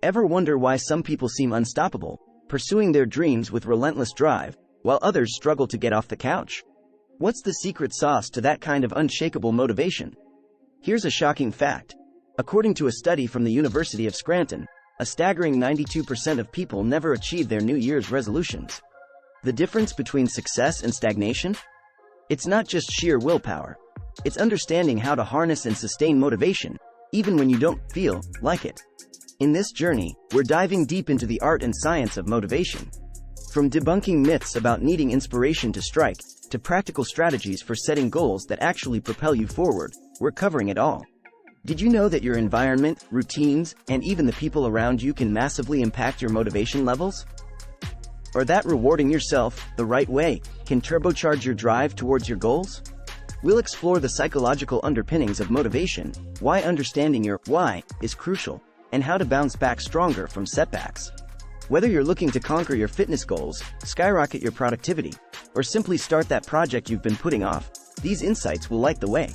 Ever wonder why some people seem unstoppable, pursuing their dreams with relentless drive, while others struggle to get off the couch? What's the secret sauce to that kind of unshakable motivation? Here's a shocking fact. According to a study from the University of Scranton, a staggering 92% of people never achieve their New Year's resolutions. The difference between success and stagnation? It's not just sheer willpower. It's understanding how to harness and sustain motivation, even when you don't feel like it. In this journey, we're diving deep into the art and science of motivation. From debunking myths about needing inspiration to strike, to practical strategies for setting goals that actually propel you forward, we're covering it all. Did you know that your environment, routines, and even the people around you can massively impact your motivation levels? Or that rewarding yourself the right way can turbocharge your drive towards your goals? We'll explore the psychological underpinnings of motivation, why understanding your why is crucial, and how to bounce back stronger from setbacks. Whether you're looking to conquer your fitness goals, skyrocket your productivity, or simply start that project you've been putting off, these insights will light the way.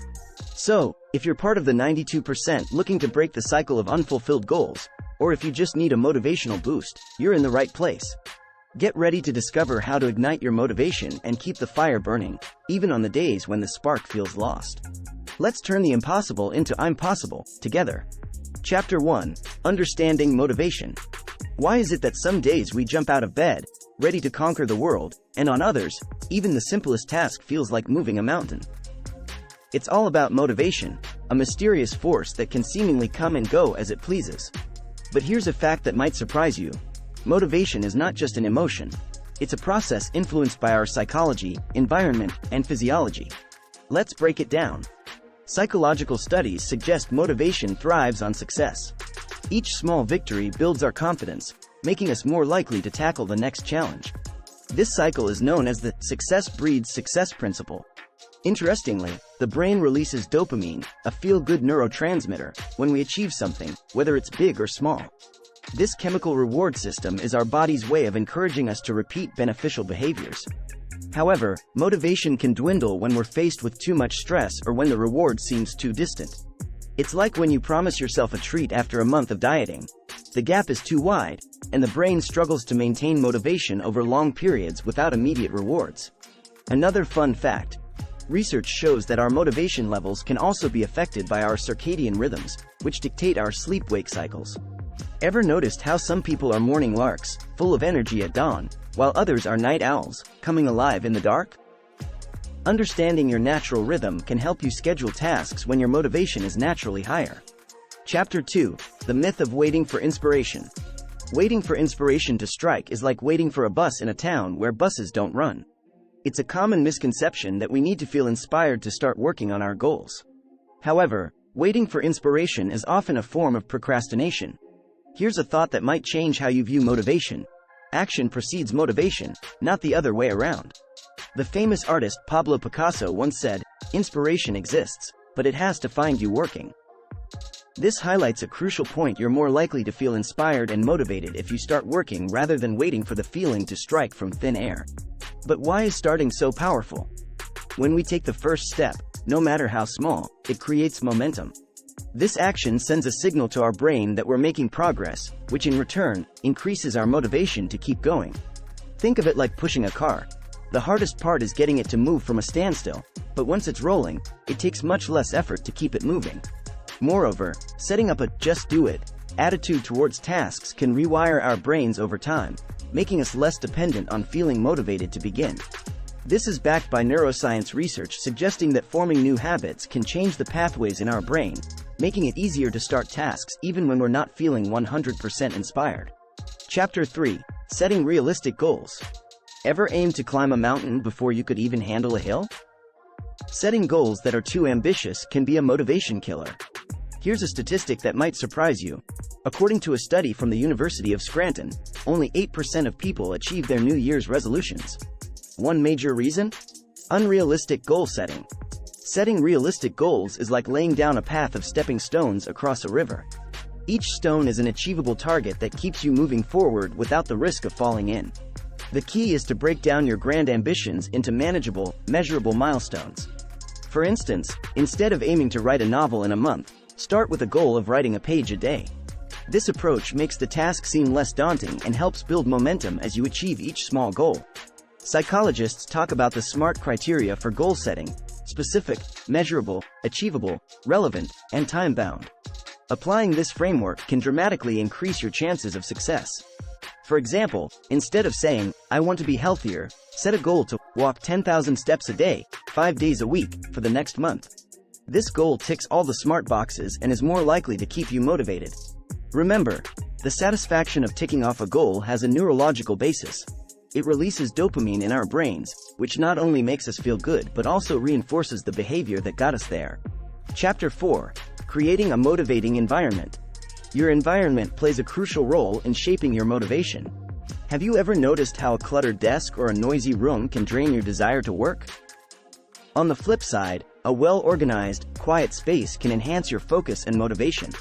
So, if you're part of the 92% looking to break the cycle of unfulfilled goals, or if you just need a motivational boost, you're in the right place. Get ready to discover how to ignite your motivation and keep the fire burning, even on the days when the spark feels lost. Let's turn the impossible into I'm possible, together. Chapter 1. Understanding Motivation. Why is it that some days we jump out of bed, ready to conquer the world, and on others, even the simplest task feels like moving a mountain? It's all about motivation, a mysterious force that can seemingly come and go as it pleases. But here's a fact that might surprise you. Motivation is not just an emotion. It's a process influenced by our psychology, environment, and physiology. Let's break it down. Psychological studies suggest motivation thrives on success. Each small victory builds our confidence, making us more likely to tackle the next challenge. This cycle is known as the success breeds success principle. Interestingly, the brain releases dopamine, a feel-good neurotransmitter, when we achieve something, whether it's big or small. This chemical reward system is our body's way of encouraging us to repeat beneficial behaviors. However, motivation can dwindle when we're faced with too much stress or when the reward seems too distant. It's like when you promise yourself a treat after a month of dieting. The gap is too wide, and the brain struggles to maintain motivation over long periods without immediate rewards. Another fun fact. Research shows that our motivation levels can also be affected by our circadian rhythms, which dictate our sleep-wake cycles. Ever noticed how some people are morning larks, full of energy at dawn, while others are night owls, coming alive in the dark? Understanding your natural rhythm can help you schedule tasks when your motivation is naturally higher. Chapter 2. The Myth of Waiting for Inspiration. Waiting for inspiration to strike is like waiting for a bus in a town where buses don't run. It's a common misconception that we need to feel inspired to start working on our goals. However, waiting for inspiration is often a form of procrastination. Here's a thought that might change how you view motivation. Action precedes motivation, not the other way around. The famous artist Pablo Picasso once said, "Inspiration exists, but it has to find you working." This highlights a crucial point. You're more likely to feel inspired and motivated if you start working rather than waiting for the feeling to strike from thin air. But why is starting so powerful? When we take the first step, no matter how small, it creates momentum. This action sends a signal to our brain that we're making progress, which in return, increases our motivation to keep going. Think of it like pushing a car. The hardest part is getting it to move from a standstill, but once it's rolling, it takes much less effort to keep it moving. Moreover, setting up a "just do it" attitude towards tasks can rewire our brains over time, making us less dependent on feeling motivated to begin. This is backed by neuroscience research suggesting that forming new habits can change the pathways in our brain, making it easier to start tasks even when we're not feeling 100% inspired. Chapter 3. Setting Realistic Goals. Ever aimed to climb a mountain before you could even handle a hill? Setting goals that are too ambitious can be a motivation killer. Here's a statistic that might surprise you. According to a study from the University of Scranton, only 8% of people achieve their New Year's resolutions. One major reason? Unrealistic goal setting. Setting realistic goals is like laying down a path of stepping stones across a river. Each stone is an achievable target that keeps you moving forward without the risk of falling in. The key is to break down your grand ambitions into manageable, measurable milestones. For instance, instead of aiming to write a novel in a month, start with a goal of writing a page a day. This approach makes the task seem less daunting and helps build momentum as you achieve each small goal. Psychologists talk about the SMART criteria for goal setting: specific, measurable, achievable, relevant, and time-bound. Applying this framework can dramatically increase your chances of success. For example, instead of saying, "I want to be healthier," set a goal to walk 10,000 steps a day, 5 days a week, for the next month. This goal ticks all the SMART boxes and is more likely to keep you motivated. Remember, the satisfaction of ticking off a goal has a neurological basis. It releases dopamine in our brains, which not only makes us feel good but also reinforces the behavior that got us there. Chapter 4. Creating a motivating environment. Your environment plays a crucial role in shaping your motivation. Have you ever noticed how a cluttered desk or a noisy room can drain your desire to work? On the flip side, a well-organized, quiet space can enhance your focus and motivation.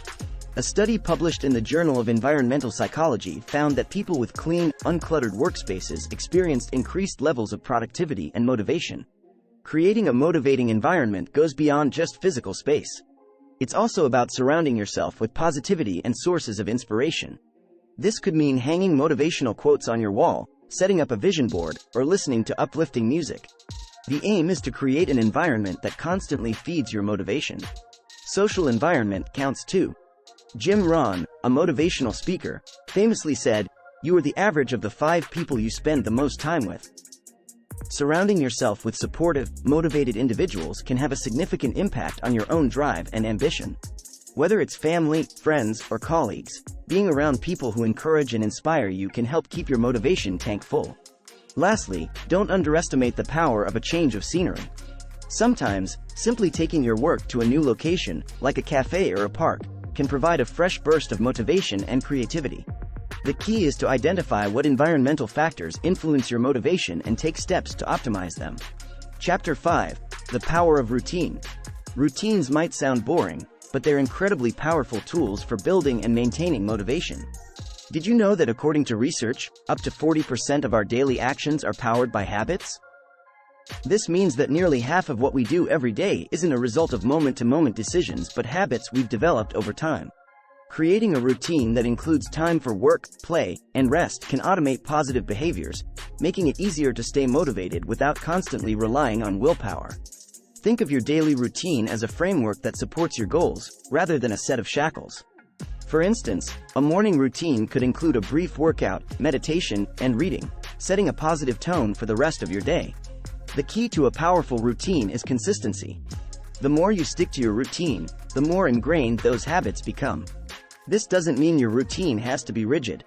A study published in the Journal of Environmental Psychology found that people with clean, uncluttered workspaces experienced increased levels of productivity and motivation. Creating a motivating environment goes beyond just physical space. It's also about surrounding yourself with positivity and sources of inspiration. This could mean hanging motivational quotes on your wall, setting up a vision board, or listening to uplifting music. The aim is to create an environment that constantly feeds your motivation. Social environment counts too. Jim Rohn, a motivational speaker, famously said, "You are the average of the 5 people you spend the most time with." Surrounding yourself with supportive, motivated individuals can have a significant impact on your own drive and ambition. Whether it's family, friends, or colleagues, being around people who encourage and inspire you can help keep your motivation tank full. Lastly, don't underestimate the power of a change of scenery. Sometimes, simply taking your work to a new location, like a cafe or a park, can provide a fresh burst of motivation and creativity. The key is to identify what environmental factors influence your motivation and take steps to optimize them. Chapter 5. The Power of Routine. Routines might sound boring, but they're incredibly powerful tools for building and maintaining motivation. Did you know that according to research, up to 40% of our daily actions are powered by habits? This means that nearly half of what we do every day isn't a result of moment-to-moment decisions but habits we've developed over time. Creating a routine that includes time for work, play, and rest can automate positive behaviors, making it easier to stay motivated without constantly relying on willpower. Think of your daily routine as a framework that supports your goals, rather than a set of shackles. For instance, a morning routine could include a brief workout, meditation, and reading, setting a positive tone for the rest of your day. The key to a powerful routine is consistency. The more you stick to your routine, the more ingrained those habits become. This doesn't mean your routine has to be rigid.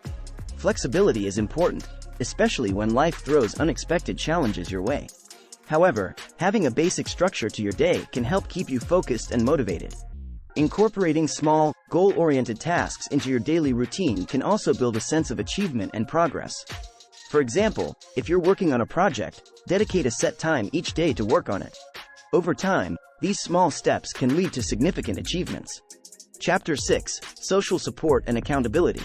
Flexibility is important, especially when life throws unexpected challenges your way. However, having a basic structure to your day can help keep you focused and motivated. Incorporating small, goal-oriented tasks into your daily routine can also build a sense of achievement and progress. For example, if you're working on a project, dedicate a set time each day to work on it. Over time, these small steps can lead to significant achievements. Chapter 6. Social Support and Accountability.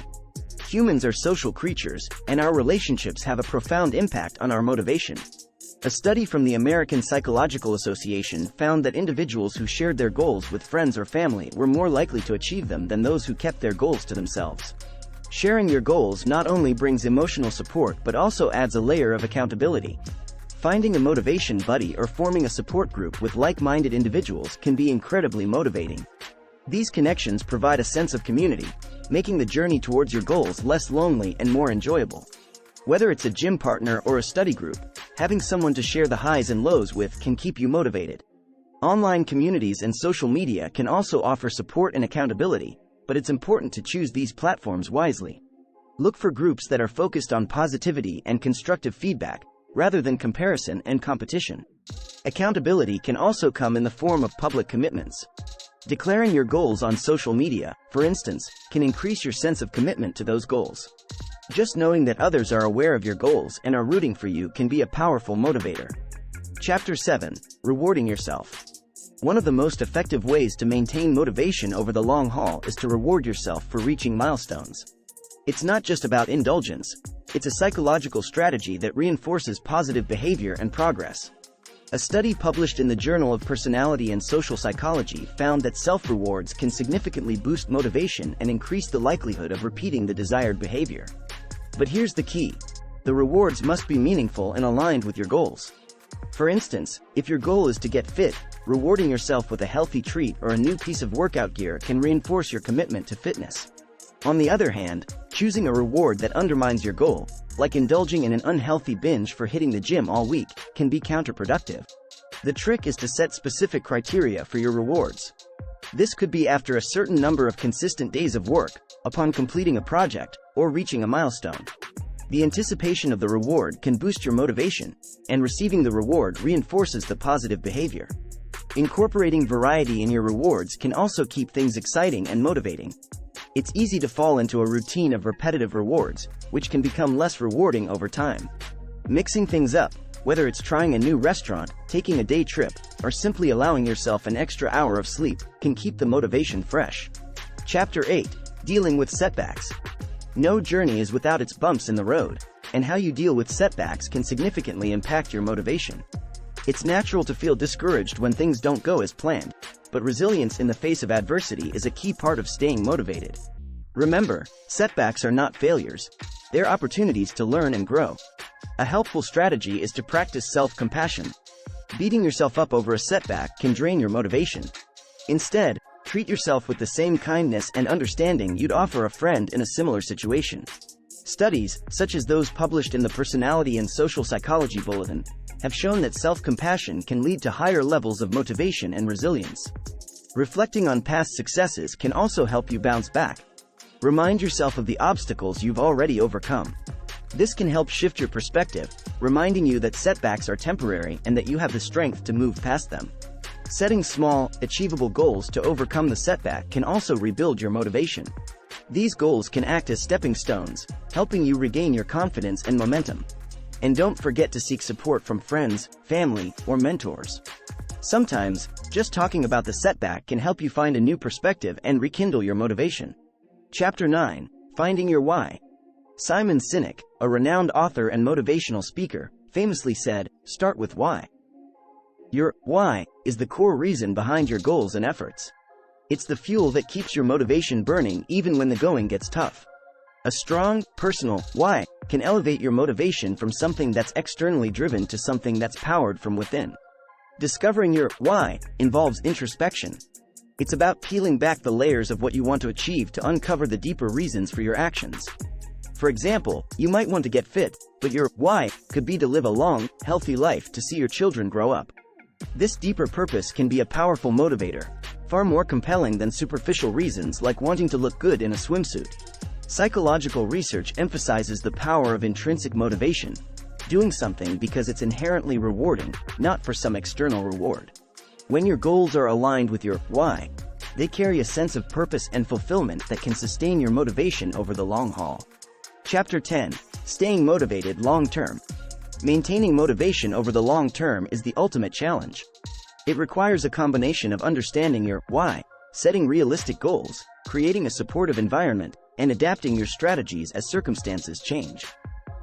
Humans are social creatures, and our relationships have a profound impact on our motivation. A study from the American Psychological Association found that individuals who shared their goals with friends or family were more likely to achieve them than those who kept their goals to themselves. Sharing your goals not only brings emotional support but also adds a layer of accountability. Finding a motivation buddy or forming a support group with like-minded individuals can be incredibly motivating. These connections provide a sense of community, making the journey towards your goals less lonely and more enjoyable. Whether it's a gym partner or a study group, having someone to share the highs and lows with can keep you motivated. Online communities and social media can also offer support and accountability, but it's important to choose these platforms wisely. Look for groups that are focused on positivity and constructive feedback, rather than comparison and competition. Accountability can also come in the form of public commitments. Declaring your goals on social media, for instance, can increase your sense of commitment to those goals. Just knowing that others are aware of your goals and are rooting for you can be a powerful motivator. Chapter 7. Rewarding yourself. One of the most effective ways to maintain motivation over the long haul is to reward yourself for reaching milestones. It's not just about indulgence, it's a psychological strategy that reinforces positive behavior and progress. A study published in the Journal of Personality and Social Psychology found that self-rewards can significantly boost motivation and increase the likelihood of repeating the desired behavior. But here's the key. The rewards must be meaningful and aligned with your goals. For instance, if your goal is to get fit, rewarding yourself with a healthy treat or a new piece of workout gear can reinforce your commitment to fitness. On the other hand, choosing a reward that undermines your goal, like indulging in an unhealthy binge for hitting the gym all week, can be counterproductive. The trick is to set specific criteria for your rewards. This could be after a certain number of consistent days of work, upon completing a project, or reaching a milestone. The anticipation of the reward can boost your motivation, and receiving the reward reinforces the positive behavior. Incorporating variety in your rewards can also keep things exciting and motivating. It's easy to fall into a routine of repetitive rewards, which can become less rewarding over time. Mixing things up, whether it's trying a new restaurant, taking a day trip, or simply allowing yourself an extra hour of sleep, can keep the motivation fresh. Chapter 8. Dealing with setbacks. No journey is without its bumps in the road, and how you deal with setbacks can significantly impact your motivation. It's natural to feel discouraged when things don't go as planned, but resilience in the face of adversity is a key part of staying motivated. Remember, setbacks are not failures. They're opportunities to learn and grow. A helpful strategy is to practice self-compassion. Beating yourself up over a setback can drain your motivation. Instead, treat yourself with the same kindness and understanding you'd offer a friend in a similar situation. Studies, such as those published in the Personality and Social Psychology Bulletin, have shown that self-compassion can lead to higher levels of motivation and resilience. Reflecting on past successes can also help you bounce back. Remind yourself of the obstacles you've already overcome. This can help shift your perspective, reminding you that setbacks are temporary and that you have the strength to move past them. Setting small, achievable goals to overcome the setback can also rebuild your motivation. These goals can act as stepping stones, helping you regain your confidence and momentum. And don't forget to seek support from friends, family, or mentors. Sometimes, just talking about the setback can help you find a new perspective and rekindle your motivation. Chapter 9. Finding your why. Simon Sinek, a renowned author and motivational speaker, famously said, "Start with why." Your why is the core reason behind your goals and efforts. It's the fuel that keeps your motivation burning even when the going gets tough. A strong, personal why can elevate your motivation from something that's externally driven to something that's powered from within. Discovering your why involves introspection. It's about peeling back the layers of what you want to achieve to uncover the deeper reasons for your actions. For example, you might want to get fit, but your why could be to live a long, healthy life to see your children grow up. This deeper purpose can be a powerful motivator, far more compelling than superficial reasons like wanting to look good in a swimsuit. Psychological research emphasizes the power of intrinsic motivation, doing something because it's inherently rewarding, not for some external reward. When your goals are aligned with your why, they carry a sense of purpose and fulfillment that can sustain your motivation over the long haul. Chapter 10. Staying motivated long-term. Maintaining motivation over the long term is the ultimate challenge. It requires a combination of understanding your why, setting realistic goals, creating a supportive environment, and adapting your strategies as circumstances change.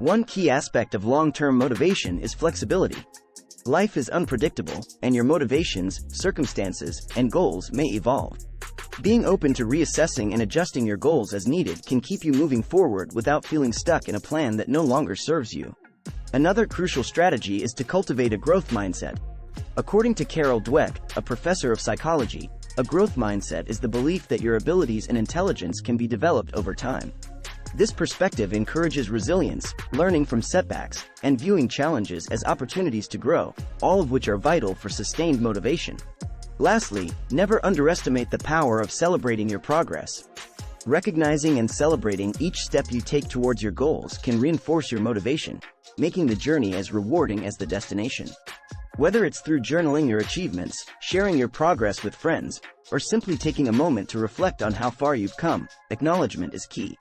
One key aspect of long-term motivation is flexibility. Life is unpredictable, and your motivations, circumstances, and goals may evolve. Being open to reassessing and adjusting your goals as needed can keep you moving forward without feeling stuck in a plan that no longer serves you. Another crucial strategy is to cultivate a growth mindset. According to Carol Dweck, a professor of psychology, a growth mindset is the belief that your abilities and intelligence can be developed over time. This perspective encourages resilience, learning from setbacks, and viewing challenges as opportunities to grow, all of which are vital for sustained motivation. Lastly, never underestimate the power of celebrating your progress. Recognizing and celebrating each step you take towards your goals can reinforce your motivation, making the journey as rewarding as the destination. Whether it's through journaling your achievements, sharing your progress with friends, or simply taking a moment to reflect on how far you've come, acknowledgement is key.